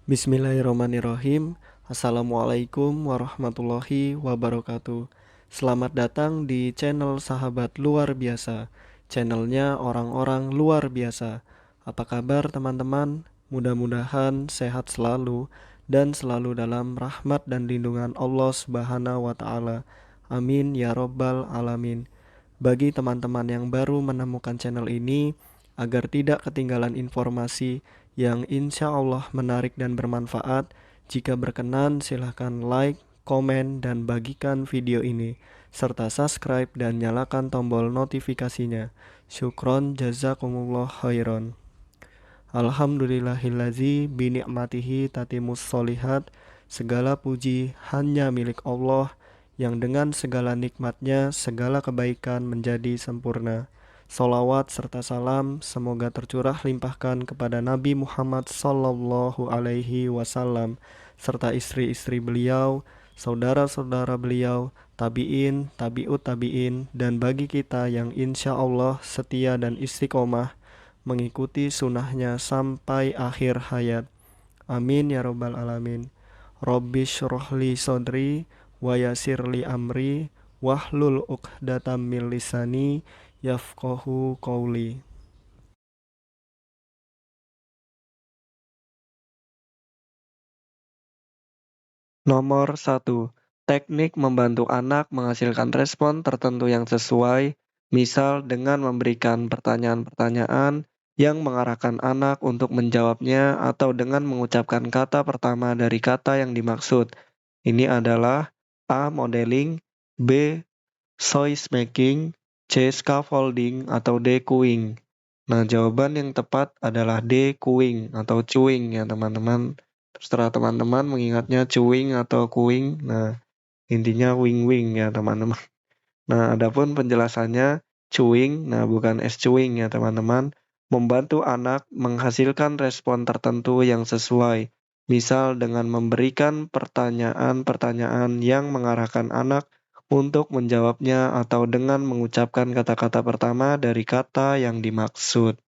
Bismillahirrahmanirrahim. Assalamualaikum warahmatullahi wabarakatuh. Selamat datang di channel Sahabat Luar Biasa. Channelnya orang-orang luar biasa. Apa kabar teman-teman? Mudah-mudahan sehat selalu dan selalu dalam rahmat dan lindungan Allah Subhanahu wa taala. Amin ya robbal alamin. Bagi teman-teman yang baru menemukan channel ini, agar tidak ketinggalan informasi yang insya Allah menarik dan bermanfaat, jika berkenan silahkan like, komen, dan bagikan video ini, serta subscribe dan nyalakan tombol notifikasinya. Syukron jazakumullah khairan. Alhamdulillahillazi bini'matihi tatimus solihat. Segala puji hanya milik Allah yang dengan segala nikmatnya segala kebaikan menjadi sempurna. Salawat serta salam semoga tercurah limpahkan kepada Nabi Muhammad sallallahu alaihi wasallam serta istri-istri beliau, saudara-saudara beliau, tabi'in, tabi'ut tabi'in, dan bagi kita yang insya Allah setia dan istiqomah mengikuti sunnahnya sampai akhir hayat. Amin ya robbal alamin. Rabbi syrohli sodri wa yasirli amri wahlul uqdatam min lisani yafqahu qawli. Nomor 1. Teknik membantu anak menghasilkan respon tertentu yang sesuai, misal dengan memberikan pertanyaan-pertanyaan yang mengarahkan anak untuk menjawabnya atau dengan mengucapkan kata pertama dari kata yang dimaksud. Ini adalah A. Modeling, B. Choice making, C. Scaffolding, atau D. Cueing. Nah, jawaban yang tepat adalah D. Cueing atau chewing ya teman-teman. Terserah teman-teman mengingatnya chewing atau cueing. Nah, intinya wing-wing ya teman-teman. Nah, adapun penjelasannya chewing, nah bukan es chewing ya teman-teman, membantu anak menghasilkan respon tertentu yang sesuai. Misal dengan memberikan pertanyaan-pertanyaan yang mengarahkan anak untuk menjawabnya atau dengan mengucapkan kata-kata pertama dari kata yang dimaksud.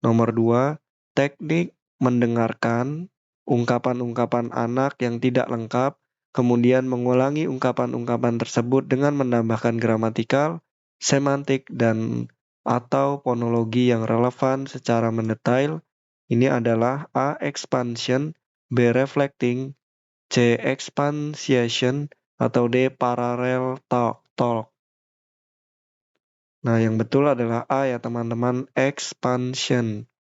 Nomor 2, teknik mendengarkan ungkapan-ungkapan anak yang tidak lengkap, kemudian mengulangi ungkapan-ungkapan tersebut dengan menambahkan gramatikal, semantik, dan atau fonologi yang relevan secara mendetail. Ini adalah A. Expansion, B. Reflecting, C. Expansion, atau D. Parallel talk. Nah, yang betul adalah A ya teman-teman, expansion.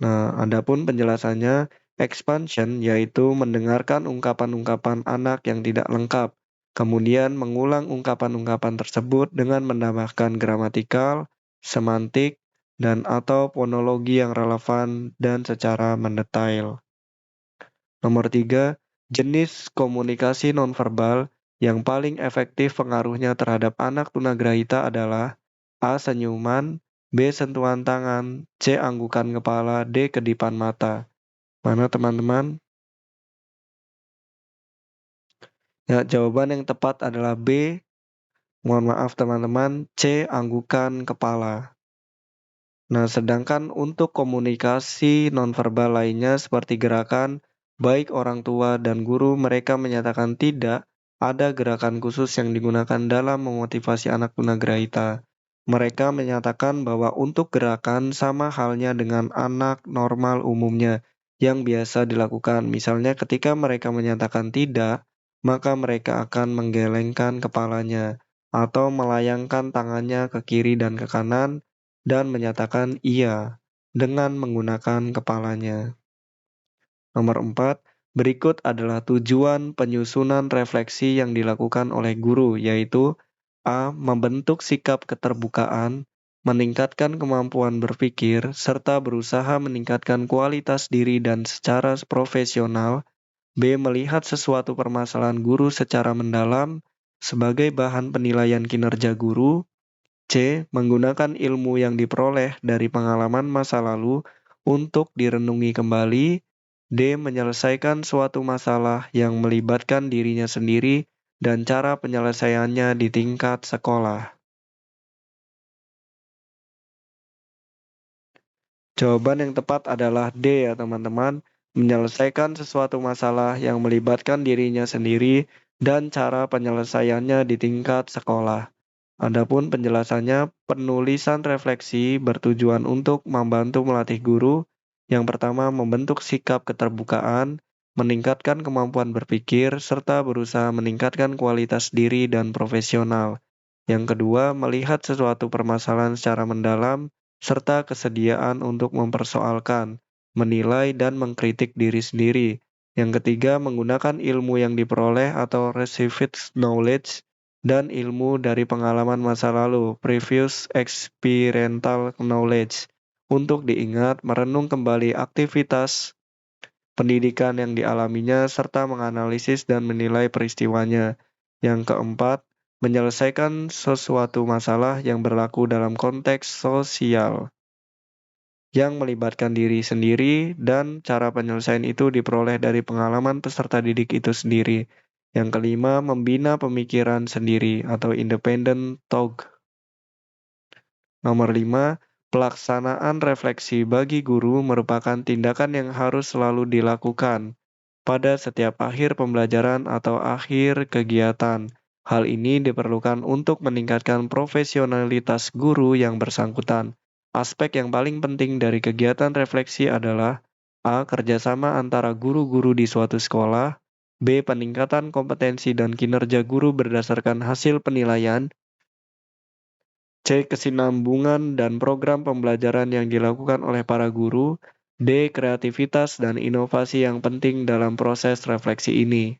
Nah, adapun penjelasannya, expansion yaitu mendengarkan ungkapan-ungkapan anak yang tidak lengkap, kemudian mengulang ungkapan-ungkapan tersebut dengan menambahkan gramatikal, semantik, dan atau fonologi yang relevan dan secara mendetail. Nomor 3, jenis komunikasi nonverbal yang paling efektif pengaruhnya terhadap anak tunagrahita adalah A. Senyuman, B. Sentuhan tangan, C. Anggukan kepala, D. Kedipan mata. Mana teman-teman? Ya, jawaban yang tepat adalah B. Mohon maaf teman-teman, C. Anggukan kepala. Nah, sedangkan untuk komunikasi nonverbal lainnya seperti gerakan, baik orang tua dan guru mereka menyatakan tidak ada gerakan khusus yang digunakan dalam memotivasi anak tunagrahita. Mereka menyatakan bahwa untuk gerakan sama halnya dengan anak normal umumnya yang biasa dilakukan. Misalnya ketika mereka menyatakan tidak, maka mereka akan menggelengkan kepalanya atau melayangkan tangannya ke kiri dan ke kanan dan menyatakan iya dengan menggunakan kepalanya. Nomor 4, berikut adalah tujuan penyusunan refleksi yang dilakukan oleh guru, yaitu A. Membentuk sikap keterbukaan, meningkatkan kemampuan berpikir, serta berusaha meningkatkan kualitas diri dan secara profesional. B. Melihat sesuatu permasalahan guru secara mendalam sebagai bahan penilaian kinerja guru. C. Menggunakan ilmu yang diperoleh dari pengalaman masa lalu untuk direnungi kembali. D. Menyelesaikan suatu masalah yang melibatkan dirinya sendiri dan cara penyelesaiannya di tingkat sekolah. Jawaban yang tepat adalah D ya teman-teman. menyelesaikan sesuatu masalah yang melibatkan dirinya sendiri dan cara penyelesaiannya di tingkat sekolah. Adapun penjelasannya, penulisan refleksi bertujuan untuk membantu melatih guru. Yang pertama, membentuk sikap keterbukaan, meningkatkan kemampuan berpikir, serta berusaha meningkatkan kualitas diri dan profesional. Yang kedua, melihat sesuatu permasalahan secara mendalam, serta kesediaan untuk mempersoalkan, menilai, dan mengkritik diri sendiri. Yang ketiga, menggunakan ilmu yang diperoleh atau received knowledge dan ilmu dari pengalaman masa lalu, previous experiential knowledge, untuk diingat, merenung kembali aktivitas pendidikan yang dialaminya, serta menganalisis dan menilai peristiwanya. Yang keempat, menyelesaikan sesuatu masalah yang berlaku dalam konteks sosial yang melibatkan diri sendiri dan cara penyelesaian itu diperoleh dari pengalaman peserta didik itu sendiri. Yang kelima, membina pemikiran sendiri atau independent thought. Nomor 5, pelaksanaan refleksi bagi guru merupakan tindakan yang harus selalu dilakukan pada setiap akhir pembelajaran atau akhir kegiatan. Hal ini diperlukan untuk meningkatkan profesionalitas guru yang bersangkutan. Aspek yang paling penting dari kegiatan refleksi adalah A. Kerjasama antara guru-guru di suatu sekolah, B. Peningkatan kompetensi dan kinerja guru berdasarkan hasil penilaian, C. Kesinambungan dan program pembelajaran yang dilakukan oleh para guru, D. Kreativitas dan inovasi yang penting dalam proses refleksi ini.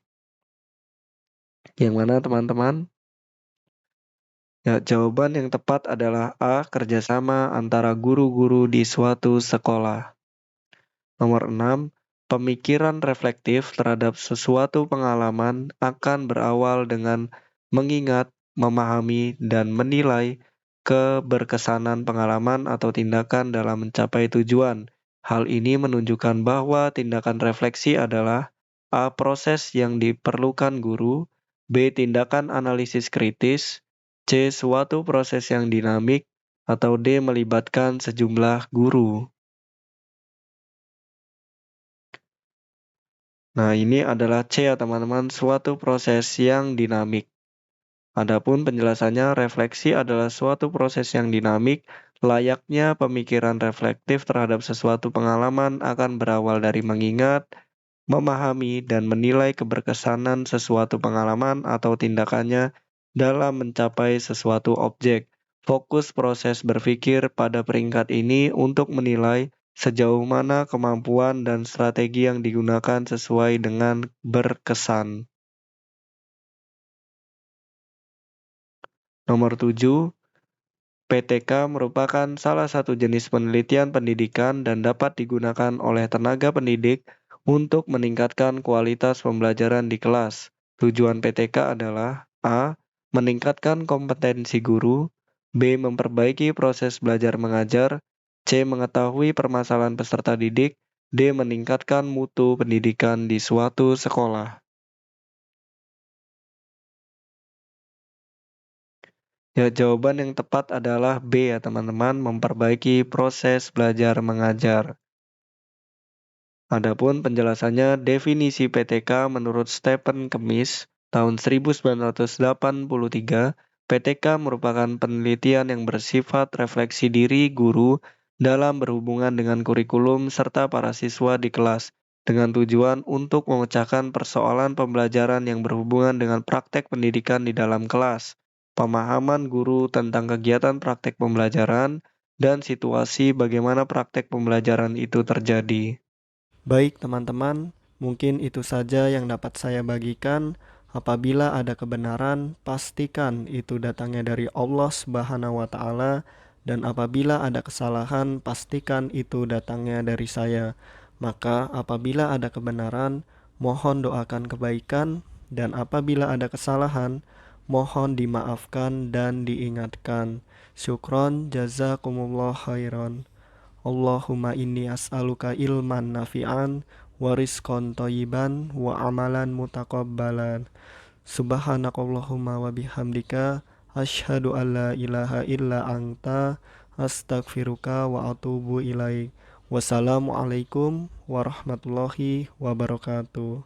Yang mana teman-teman? Ya, jawaban yang tepat adalah A. Kerjasama antara guru-guru di suatu sekolah. Nomor 6. Pemikiran reflektif terhadap sesuatu pengalaman akan berawal dengan mengingat, memahami, dan menilai keberkesanan pengalaman atau tindakan dalam mencapai tujuan. Hal ini menunjukkan bahwa tindakan refleksi adalah A. Proses yang diperlukan guru, B. Tindakan analisis kritis, C. Suatu proses yang dinamik, atau D. Melibatkan sejumlah guru. Nah, ini adalah C ya teman-teman, suatu proses yang dinamik. Adapun penjelasannya, refleksi adalah suatu proses yang dinamik. Layaknya pemikiran reflektif terhadap sesuatu pengalaman akan berawal dari mengingat, memahami, dan menilai keberkesanan sesuatu pengalaman atau tindakannya dalam mencapai sesuatu objek. Fokus proses berpikir pada peringkat ini untuk menilai sejauh mana kemampuan dan strategi yang digunakan sesuai dengan berkesan. Nomor 7, PTK merupakan salah satu jenis penelitian pendidikan dan dapat digunakan oleh tenaga pendidik untuk meningkatkan kualitas pembelajaran di kelas. Tujuan PTK adalah A. Meningkatkan kompetensi guru, B. Memperbaiki proses belajar mengajar, C. Mengetahui permasalahan peserta didik, D. Meningkatkan mutu pendidikan di suatu sekolah. Ya, jawaban yang tepat adalah B ya teman-teman, memperbaiki proses belajar mengajar. Adapun penjelasannya, definisi PTK menurut Stephen Kemis tahun 1983, PTK merupakan penelitian yang bersifat refleksi diri guru dalam berhubungan dengan kurikulum serta para siswa di kelas, dengan tujuan untuk memecahkan persoalan pembelajaran yang berhubungan dengan praktek pendidikan di dalam kelas, pemahaman guru tentang kegiatan praktek pembelajaran, dan situasi bagaimana praktek pembelajaran itu terjadi. Baik teman-teman, mungkin itu saja yang dapat saya bagikan. Apabila ada kebenaran, pastikan itu datangnya dari Allah Subhanahu wa Ta'ala, dan apabila ada kesalahan, pastikan itu datangnya dari saya. Maka apabila ada kebenaran, mohon doakan kebaikan, dan apabila ada kesalahan, mohon dimaafkan dan diingatkan. Syukron, jazakumullah khairan. Allahumma inni as'aluka ilman nafi'an wa rizqan thayyiban wa amalan mutaqabbalan. Subhanakallahumma wa bihamdika asyhadu an la ilaha illa anta astaghfiruka wa atubu ilaik. Wassalamualaikum warahmatullahi wabarakatuh.